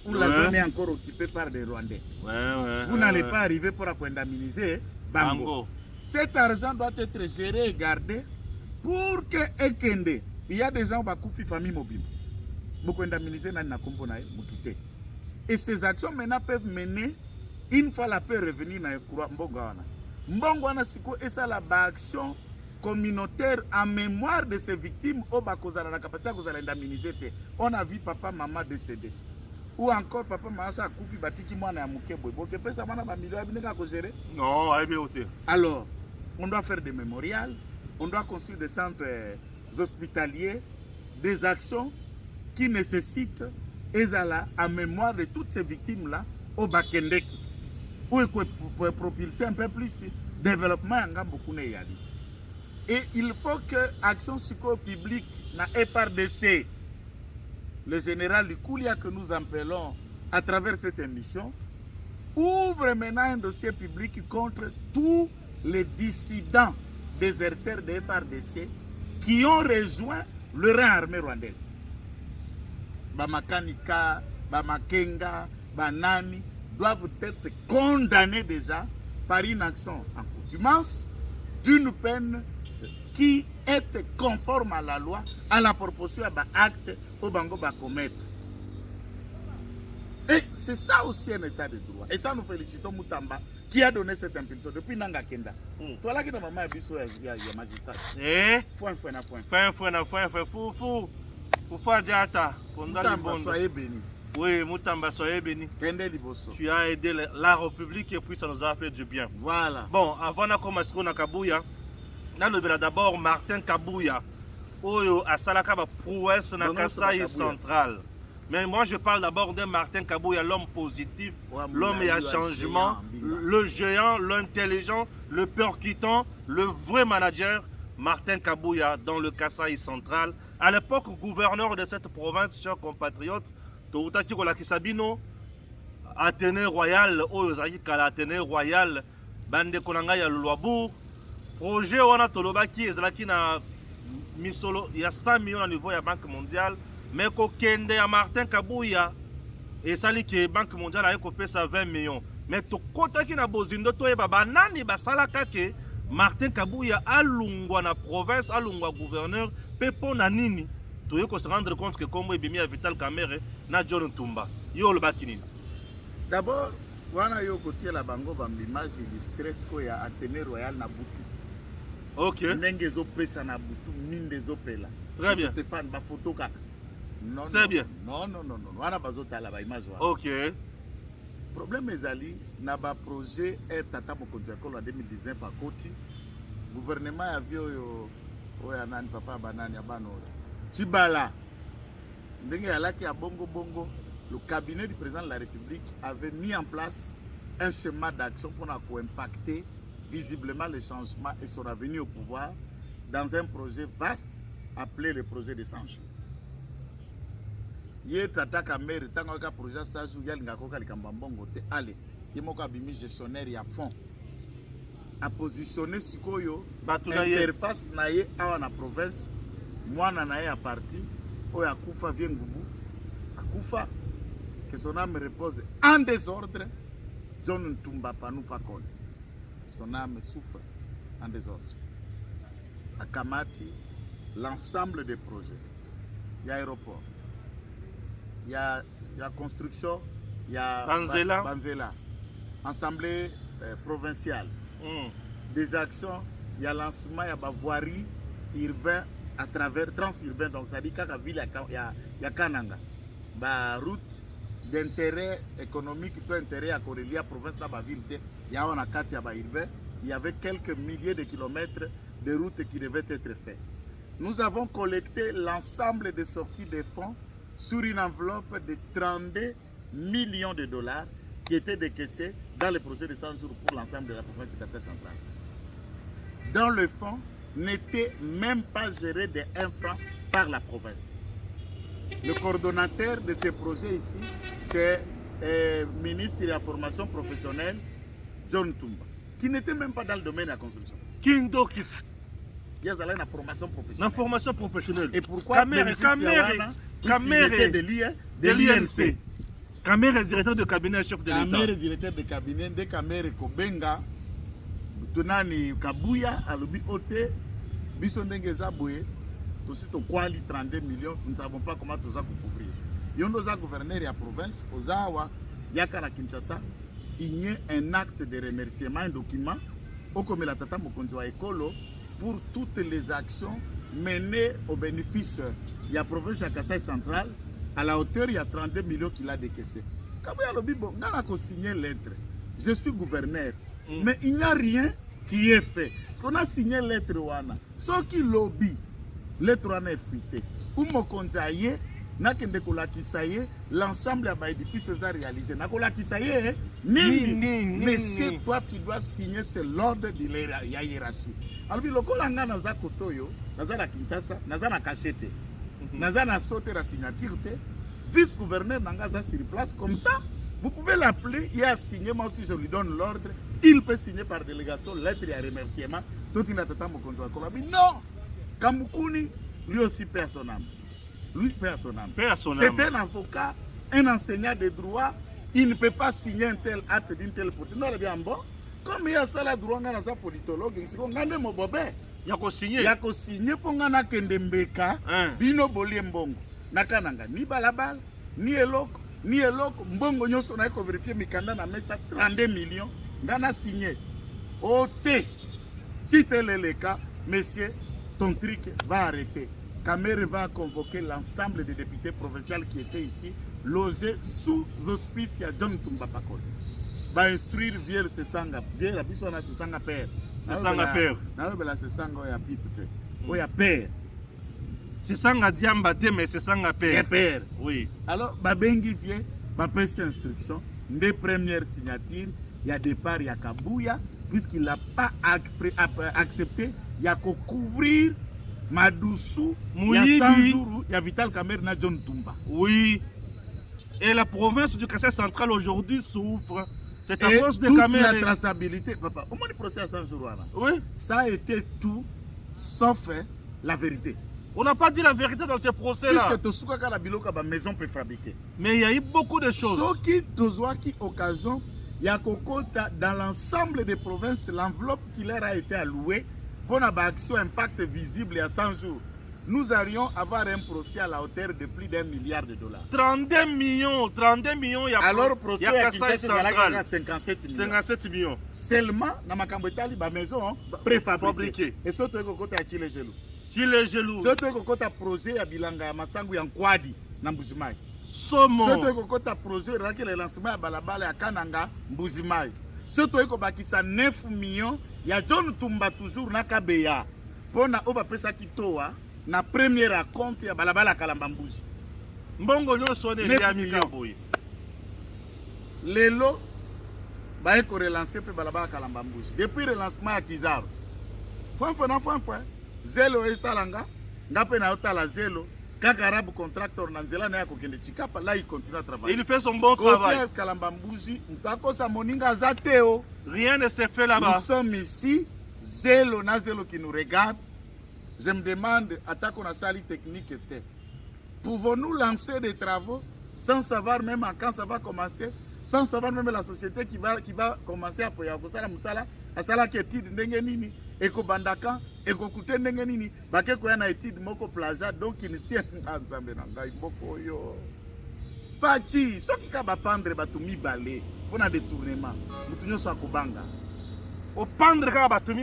où la zone est encore occupée par des Rwandais. Vous n'allez pas arriver pour indemniser Bango. Cet argent doit être géré et gardé pour que Ekende. Il y a des gens qui ont famille mobile. Beaucoup indemniser na kombo na mukite. Et ces actions maintenant peuvent mener une fois la paix revenir na Mbongo wana. Mbongo wana siko esa la action communautaire en mémoire de ces victimes au bakozala la capacité kozala indemniser te. On a vu papa maman décédé. Ou encore papa maman sa coupi batiki mwana ya mukebwe. Boke pesa mwana ba millions abineka ko gérer. Non, aïe bien. Alors, on doit faire des mémorials, on doit construire des centres hospitaliers, des actions qui nécessitent ezala en mémoire de toutes ces victimes là au Bakendeki. Pour propulser un peu plus développement en Gambokune Yali. Et il faut que Action Suko publique na FRDC, le général Lukulia que nous appelons à travers cette émission, ouvre maintenant un dossier public contre tous les dissidents déserteurs de FRDC qui ont rejoint le rang armé rwandaise. Bamakanika, Bamakenga, Banani doivent être condamnés déjà par une action en contumace d'une peine qui est conforme à la loi, à la proportion à l'acte au bango va commettre. Et c'est ça aussi un état de droit. Et ça nous félicitons Mutamba qui a donné cette impulsion depuis Nanga Kenda. Toi là qui est maman biso ya magistrat. Foin. Fou Diata. Mutamba soyez béni. Oui, Mutamba soyez béni. Tu as aidé la République et puis ça nous a fait du bien. Voilà. Bon, avant de commencer à Kabouya, nous d'abord Martin Kabouya. Oyo asalaka ba prouesse na Kasai central. Mais moi je parle d'abord de Martin Kabouya, l'homme positif, l'homme à changement, le géant, l'intelligent, le percutant, le vrai manager, Martin Kabouya dans le Kasai central. À l'époque gouverneur de cette province, chers compatriotes, Toutaki Kolakisabino, Athénée Royal, Oyozaki Kala Athénée Royal, Bande Konanga ya Luabourg, projet wana Tolobaki, Ezalaki na Misolo, il y a 100 millions au niveau de la Banque mondiale, mais Kokende à Martin Kabouya, et ça dit que la Banque mondiale a coupé ça 20 millions. Mais to Kotaki na Bozindo, to Baba Nani Basalaka ke Martin Kabouya alungwa na province, alungwa gouverneur, Pepo Nanini. Il faut se rendre compte que comme il y a Vital Kamere, na John Tumba. Yo le bakini. D'abord, wana yo kotie la bango bambimage illustré ko ya Athénée Royal na Butu. OK. Ndenge zo pesa na Butu, minde zo pela. Très bien. Stéphane ba photo ka. Non. C'est bien. Non. Wana bazota la ba image wana. OK. Problème ezali na ba projet tata mokonzi en 2019 à Koti. Gouvernement ya vio yo oya nani papa banani abano. Tibala, le cabinet du président de la République avait mis en place un schéma d'action pour impacter visiblement le changement et son avenue au pouvoir dans un projet vaste appelé le projet des 100 jours. Il y a un projet de 100 jours, il y a un allez, il y a un gestionnaire à fond. À positionner ce interface à la province. Mwana na ya parti oyo akufa vie ngubu akufa que son âme repose en désordre. John Ntumba Panu Pakole, son âme souffre en désordre. Akamati l'ensemble des projets il y a aéroport. Il y a construction, il y a Banzela. Assemblée provinciale. Des actions, il y a lancement, il y a voirie urbain à travers transurbain. Donc ça dit qu'à la ville, il y a Kananga. La route d'intérêt économique, tout intérêt à corrélier à province dans la ville, il y a un quatre urbain. Il y avait quelques milliers de kilomètres de routes qui devaient être faites. Nous avons collecté l'ensemble des sorties de fonds sur une enveloppe de 32 millions de dollars qui étaient décaissés dans le projet de 100 jours pour l'ensemble de la province de Kassai centrale. Dans le fonds, n'était même pas géré de 1 franc par la province. Le coordonnateur de ce projet ici, c'est le ministre de la formation professionnelle, John Tumba, qui n'était même pas dans le domaine de la construction. Kindo Kit. Il y a la formation professionnelle. La formation professionnelle. Et pourquoi Kamere de l'INC. Kamere directeur de cabinet chef de l'État. Kamere directeur de cabinet de Kamere Kobenga. Tunani Kabuya alobi ote biso ndenge zaboué. Aussi to kwali 32 millions, nous ne savons pas comment tout ça couvrir. Yondo za gouverneur de la province, Ozawa, Yaka na Kinshasa, signé un acte de remerciement, un document, au comme la tata Mokonzi wa Ekolo, pour toutes les actions menées au bénéfice de la province de Kassai centrale, à la hauteur il y a 32 millions qu'il a décaissé. Kabuya Lobibo, n'a pas signé lettre. Je suis gouverneur, mais il n'y a rien qui est fait. Parce qu'on a signé lettre wana, ce qui lobby. Lettre wana est fuitée. Ou Mokonzi aye, n'a qu'un décolakisaye, l'ensemble a édifice a réalisé. N'a qu'olakisaye, mais c'est toi qui dois signer, c'est l'ordre de la hiérarchie. Alors, le kolanga naza kotoyo, naza na Kinshasa, naza na Kachete, naza na sauté la signature, vice-gouverneur nangaza sur place, comme ça, vous pouvez l'appeler, il a signé, moi aussi je lui donne l'ordre, il peut signer par délégation, lettre et remerciement, tout il a tout mon contrôle. Non! Kamukuni, lui aussi perd son âme. Lui perd son âme. C'est un avocat, un enseignant de droit, il ne peut pas signer un tel acte d'une telle politique. Non, bien bon. Comme il y a ça, la droit, on a un politologue, il y a qu'à signer pour ngana kendembeka, bino boliembongo. Nakananga, ni balabal, ni eloko, mbongo nyoso na eko vérifier mikanda na mesa 32 millions, ngana signé. Ote, si tel est le cas, monsieur, ton truc va arrêter. Kamere va convoquer l'ensemble des députés provinciaux qui étaient ici, logés sous auspice de John Tumba Pakol. Va instruire via le Sesanga, via la bisou na Sesanga père. Sesanga père. Na Sesanga ya pipute. Oya père. Sesanga diamba te mais Sesanga père. Père. Oui. Alors babengi vient, ba pèse instruction, des premières signatures, il y a départ il y a Kabuya puisqu'il n'a pas accepté, il y a qu'à couvrir Madoussou, il y a 100 jours, il y a Vital Kamerhe na John Tumba. Oui. Et la province du Kassai central aujourd'hui souffre. C'est à cause de toute Kamerhe. La traçabilité, papa, au moins le procès à 100 jours. Oui. Ça a été tout sauf la vérité. On n'a pas dit la vérité dans ces procès-là. Puisque tout ce que la biloka la maison peut fabriquer. Mais il y a eu beaucoup de choses. Ce qui doit qui occasion, il y a dans l'ensemble des provinces, l'enveloppe qui leur a été allouée pour une action impact visible à 100 jours. Nous allions avoir un procès à la hauteur de plus d'1 milliard de dollars. 32 millions, il y a alors procès à Kassai central 57 millions. 57 millions. Seulement dans ma cambetali ba maison préfabriquée. Et ce truc côté à Chile gelou. Chile gelou. Ce truc côté projet à Bilanga ya Masangu ya Nkwadi na Mbuzimai. Somo. Ce truc côté projet raki le lancement à balabala ya Kananga Mbuzimai. Ce truc ko bakisa 9 millions ya John Tumba toujours na Kabeya. Pona oba pesa kitoa na première raconte ya balabala Kalambambuzi. Mbongo nyonso ne ya mikaboy. Lelo ba eko relancer pe balabala Kalambambuzi. Depuis le lancement à Kizaro. Foi. Zelo estalanga, ngape na otala zelo. Kakarabu contractor na nzela na yako kende Chikapa, là il continue à travailler. Il fait son bon travail. Côté Kalambambuzi, mpako sa moninga zateo. Rien ne se fait là-bas. Nous sommes ici, zelo na zelo qui nous regarde. Je me demande, attaque on a sali technique était. Pouvons-nous lancer des travaux sans savoir même quand ça va commencer, sans savoir même la société qui va commencer à poya kosala musala, asala ki étude ndenge nini, eko bandaka ekokute ndenge nini bake koya na étude moko plagiat donc il tient nzambe na ngai mboko oyo faci soki ka bapandre bato mibale mpona détournement motu nyonso akobanga opandre kaka bato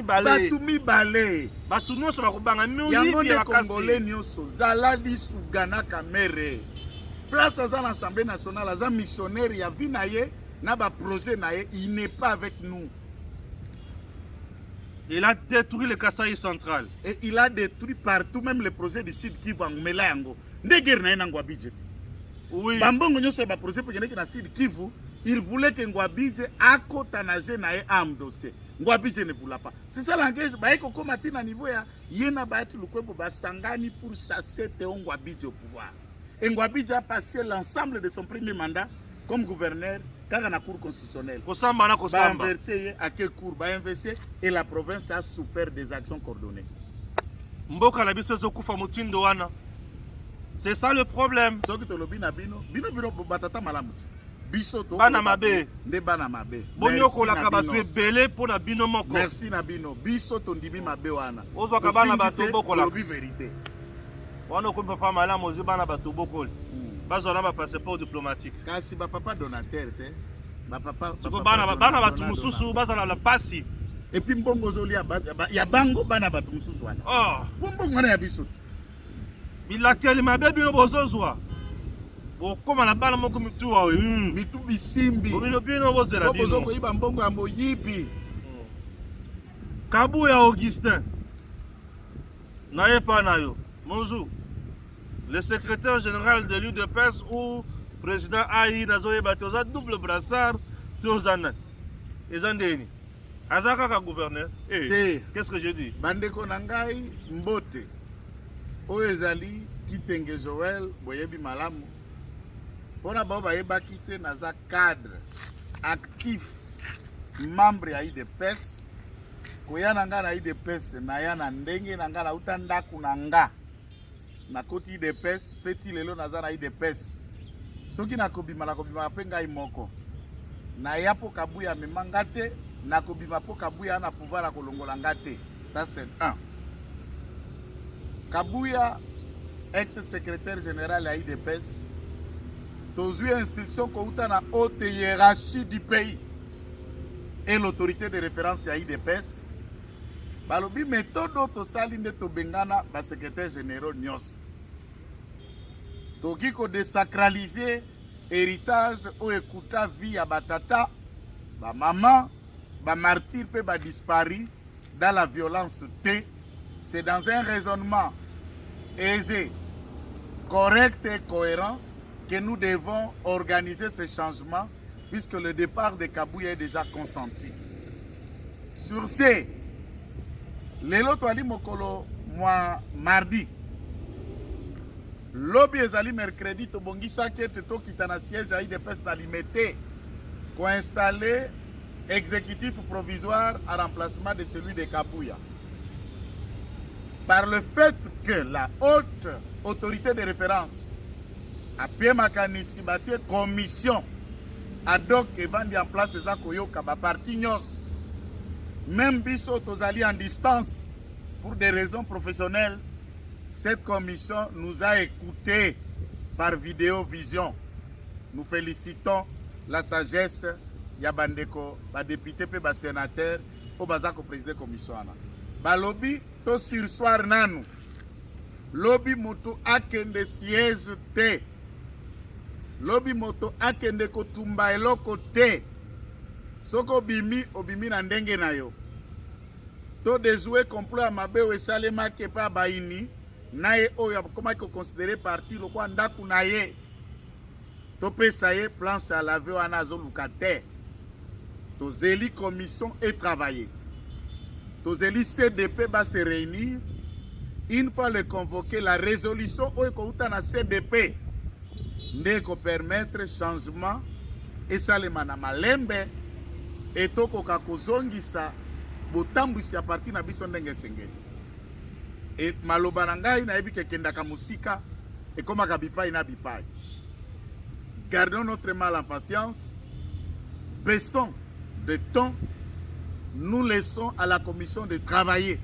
mibale bato nyonso bakobanga yango nde congolais nyonso zala lisuga na kamere place aza na assemblée nationale aza missionnaire ya vi na ye na baprojet na ye il n'est pas avec nous. Il a détruit le Kasaï central. Et il a détruit partout, même les projets du Sud Kivu en Melayango. Ndegir na Ngwabidje. Oui. Bambongo nyoso ba projet pour na Sud Kivu, il voulait que Ngwabidje akotanage na ye am dossier. Ngwabidje ne voulait pas. C'est ça l'engagement. Ba eko komati na niveau ya yena ba atu lukwebo ba sangani pour chasser Théo Ngwabidje au pouvoir. Et Ngwabidje a passé l'ensemble de son premier mandat comme gouverneur dans la cour constitutionnelle. Ba inversé à quel cour ba inversé et la province a souffert des actions coordonnées. Mboka na biso zokufa mutindo wana. C'est ça le problème. Soki to lobi na bino batata malamuti. Biso to bana mabe. Nde bana mabe. Bonyoko la kabatu ebele pona bino moko. Merci na bino. Biso to ndimi mabe wana. Ozo kabana bato boko la. Lobi vérité. Wana ko papa malamu ozo bana bato boko. Bazo na ba passeport diplomatique. Kasi ba papa donateur te. Ba papa bana bato mususu bazo na la pasi. Et puis mbongo zolia ya bango bana bato mususu wana. Oh. Mbongo na ya biso. Bilakeli mabe bino bozozwa. Bokoma na bana moko mitu wa mitu bisimbi. Bino bozela bino. Bozo ko iba mbongo ya moyibi. Kabuya Augustin. Naye pa nayo. Bonjour. Le secrétaire général de l'UDPS ou président AI Nazoye Batoza double brassard Tozana. Ezandeni. Azaka ka gouverneur. Qu'est-ce que je dis? Bandeko nangai mbote. Oezali Kitenge Joël Boyebi Malamu. Pona baba yeba kite naza cadre actif membre ya IDPS. Koya nanga na IDPS na ya na ndenge nanga na utanda kunanga. Na koti IDPS petit lelo naza na IDPS. Soki nakobima penga imoko. Na yapo kabuya memangate nakobima po kabuya na pouvoir la kolongola ngate. Ça c'est un. Kabuya, ex-secrétaire général à IDPS, tous eu instruction qu'on a la haute hiérarchie du pays et l'autorité de référence à IDPS. Balobi méthode to salinde to bengana ba secrétaire général nyos. Toki ko désacraliser héritage ou écouta vie à batata, ba maman, ba martyr pe ba disparu dans la violence T. C'est dans un raisonnement aisé, correct et cohérent que nous devons organiser ces changements puisque le départ de Kabuya est déjà consenti. Sur ce, lelo toali mokolo moi mardi. Lobby ezali mercredi to bongisa kete to kitana siège à IDPS na limité pour installer exécutif provisoire à remplacement de celui de Kabuya. Par le fait que la haute autorité de référence a bien makanisi batie commission ad hoc evandi en place eza koyoka ba parti nyos même biso tozali en distance pour des raisons professionnelles. Cette commission nous a écoutés par vidéo vision. Nous félicitons la sagesse ya bandeko ba député pe ba sénateur o bazako président commission ana. Balobi to sursoir nanu. Lobi moto akende siège te. Lobi moto akende kotumba eloko te. Soko obimi na ndenge na yo. To déjouer complot à mabe we salema ke pa baini. Naye oyo koma ko considérer parti lo kwa ndaku naye. To pesa ye planche à laver wana zolukate. To zeli commission et travailler. Tous les CDP va se réunir. Une fois le convoqué, la résolution au na CDP ne ko permettre changement et ça le mana malembe et toko kakozongisa botambwisi à partir na biso ndenge sengeli. Et maloba na ngai na yebi kekenda ka musika et comme akabipai na bipai. Gardons notre mal en patience. Baissons de temps. Nous laissons à la commission de travailler.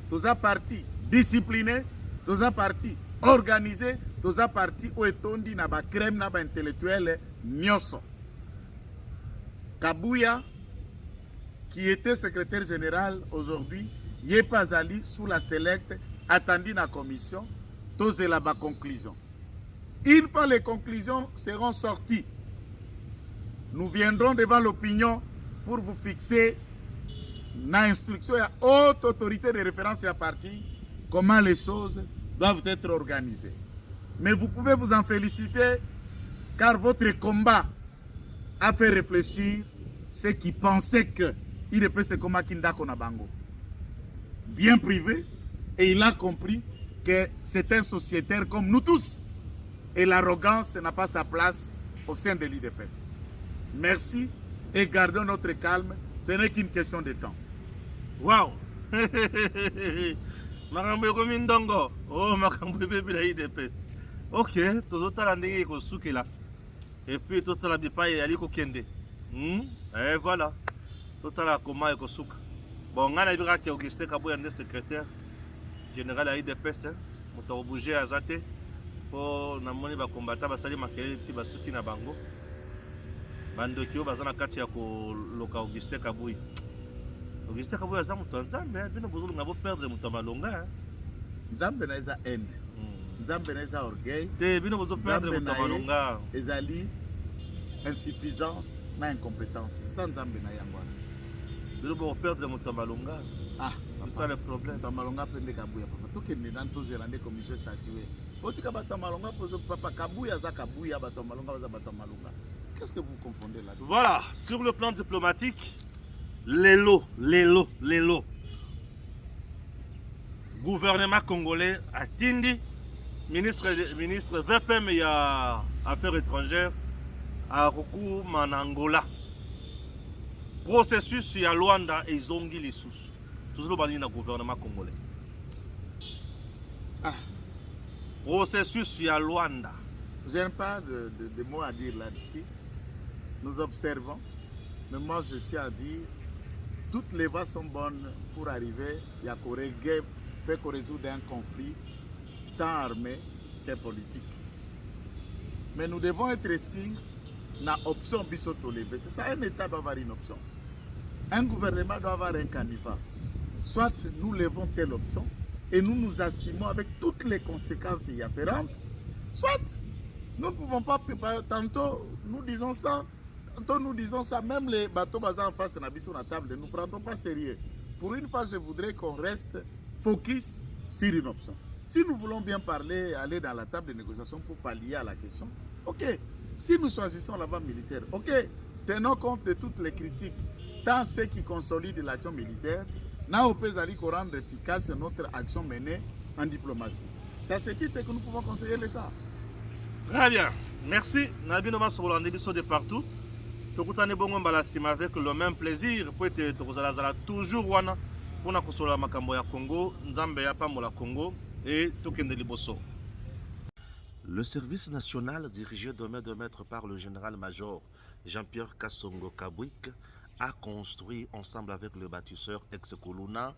toza parti discipliné, toza parti organisé, toza parti oyo etondi na bacrème na baintellectuel nyonso. Kabuya, qui était secrétaire général aujourd'hui, Yepazali sous la select, attendu la commission, tous la conclusion. Une fois les conclusions seront sorties, nous viendrons devant l'opinion pour vous fixer l'instruction à haute autorité de référence et à partir comment les choses doivent être organisées. Mais vous pouvez vous en féliciter car votre combat a fait réfléchir ceux qui pensaient que il ne peut se combattre Kindako Nabango. Bien privé, et il a compris que c'est un sociétaire comme nous tous. Et l'arrogance n'a pas sa place au sein de l'IDPS. Merci et gardons notre calme. Ce n'est qu'une question de temps. Waouh! Makambo komi ndongo. Oh, makambo bébé la IDPS. Ok, tozotala ndenge ekosukela. Et puis totala bipai yali kokende. Et voilà. Totala comment ekosuka. Bon, on a dit Augustin Kabuya est secrétaire général à IDPS. On a bougé à Zate pour namoni ba combattant basali makelele ti basuki na bango. Bando kio bazana kati ya ko loka Augustin Kabuya. Augustin Kabuya za muto nzambe bino bozulu ngabo perdre muto malonga. Nzambe na eza haine. Nzambe na eza orgueil. Te bino bozo perdre muto malonga. Ezali insuffisance na incompétence. C'est nzambe na yango. Bino bo perdre muto malonga. Ah, c'est ça le problème. Muto malonga pende Kabuya papa. To kende dans tous les commission statuée. Otika bato malonga pozo papa Kabuya za Kabuya bato malonga za bato malonga. Qu'est-ce que vous confondez là? Voilà, sur le plan diplomatique, les lots. Gouvernement congolais a Tindi, ministre VPM et Affaires étrangères à Roku Manangola. Processus à Luanda et Zongi Lissous. Tout le monde dans le gouvernement congolais. Ah. Processus à Luanda. Je n'ai pas de mots à dire là-dessus. Nous observons. Mais moi, je tiens à dire, toutes les voies sont bonnes pour arriver à résoudre un conflit tant armé que politique. Mais nous devons être ici dans l'option Bissotolébé. C'est ça, un État doit avoir une option. Un gouvernement doit avoir un canevas. Soit nous levons telle option et nous nous assumons avec toutes les conséquences y afférentes, soit nous ne pouvons pas préparer. Tantôt nous disons ça, même les bateaux basés en face de la table, nous ne prendrons pas sérieux. Pour une fois, je voudrais qu'on reste focus sur une option. Si nous voulons bien parler, aller dans la table de négociation pour pallier à la question, ok. Si nous choisissons la voie militaire, ok. Tenons compte de toutes les critiques, tant ceux qui consolident l'action militaire, n'a peut rendre efficace notre action menée en diplomatie. C'est ce titre que nous pouvons conseiller l'État. Très bien, merci. Nabino Masobola Ndebiso de partout. Tokutane bongo mbalasima avec le même plaisir pour être tokozala toujours wana pour na kosola makambo ya Congo, nzambe ya pambola Congo et tokende liboso. Le service national dirigé de main de maître par le général-major Jean-Pierre Kassongo Kabwik a construit ensemble avec le bâtisseur ex-Koluna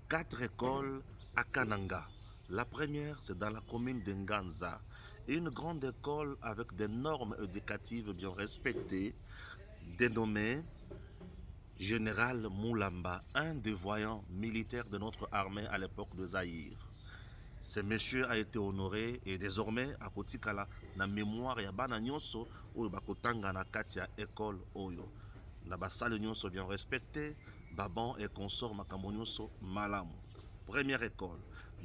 4 écoles à Kananga. La première, c'est dans la commune de Nganza, une grande école avec des normes éducatives bien respectées, dénommée Général Moulamba, un des voyants militaires de notre armée à l'époque de Zaïre. Ce monsieur a été honoré et désormais à Kotikala na mémoire ya bana nyonso oyo bakotanga na kati ya école oyo. Na basale nyonso bien respecté, baban et consort makambo nyonso malamu. Première école.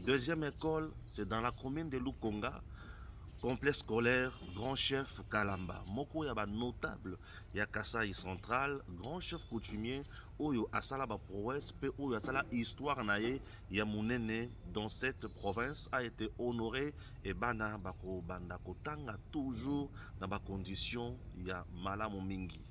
Deuxième école, c'est dans la commune de Lukonga, complexe scolaire Grand Chef Kalamba. Moko ya ba notable ya Kasai Central, grand chef coutumier oyo asala ba prouesse pe oyo asala histoire na ye ya munene dans cette province a été honoré et bana bako banda kotanga toujours dans ba condition ya malamu mingi.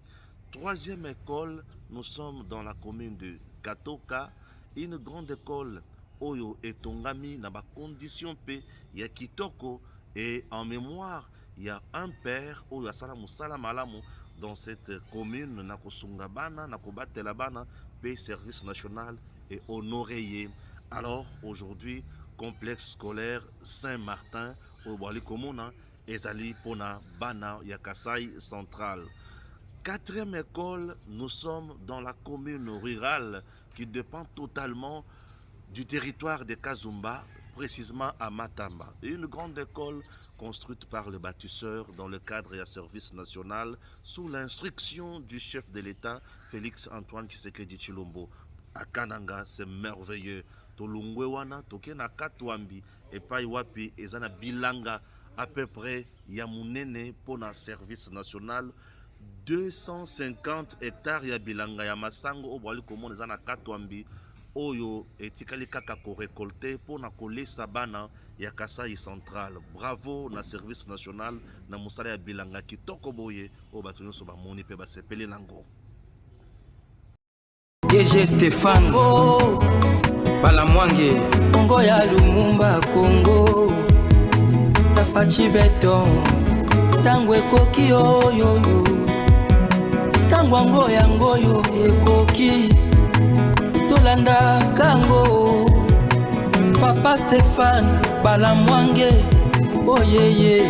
Troisième école, nous sommes dans la commune de Katoka, une grande école oyo etongami na ba condition pe ya kitoko. Et en mémoire, il y a un père oyo asala musala malamu dans cette commune na kosunga bana na kobatelabana pe service national et honoré Alors aujourd'hui, complexe scolaire Saint-Martin au Boali Komona ezali pona bana ya Kasai central. 4e école, nous sommes dans la commune rurale qui dépend totalement du territoire de Kazumba, précisément à Matamba. Une grande école construite par le bâtisseur dans le cadre et à service national sous l'instruction du chef de l'État, Félix Antoine Tshisekedi Tshilombo. À Kananga, c'est merveilleux. Tolungwewana, Tokena Katwambi, et Paiwapi, et Zana Bilanga, à peu près, Yamunene, pour un service national. 250 hectares ya bilanga ya masango au Boali Komona Zana Katwambi. Oyo etikali kaka ko récolter pour na kolesa bana ya Kasai central. Bravo na service national na musala ya bilanga kitoko boye o batunyo so ba moni pe ba sepeli nango. DG Stéphane Balamwange Congo ya Lumumba Congo Tafachi beton Tangwe koki oyo Tangwango yango yo ekoki Tolanda kango Papa Stéphane Balamwange Oyeye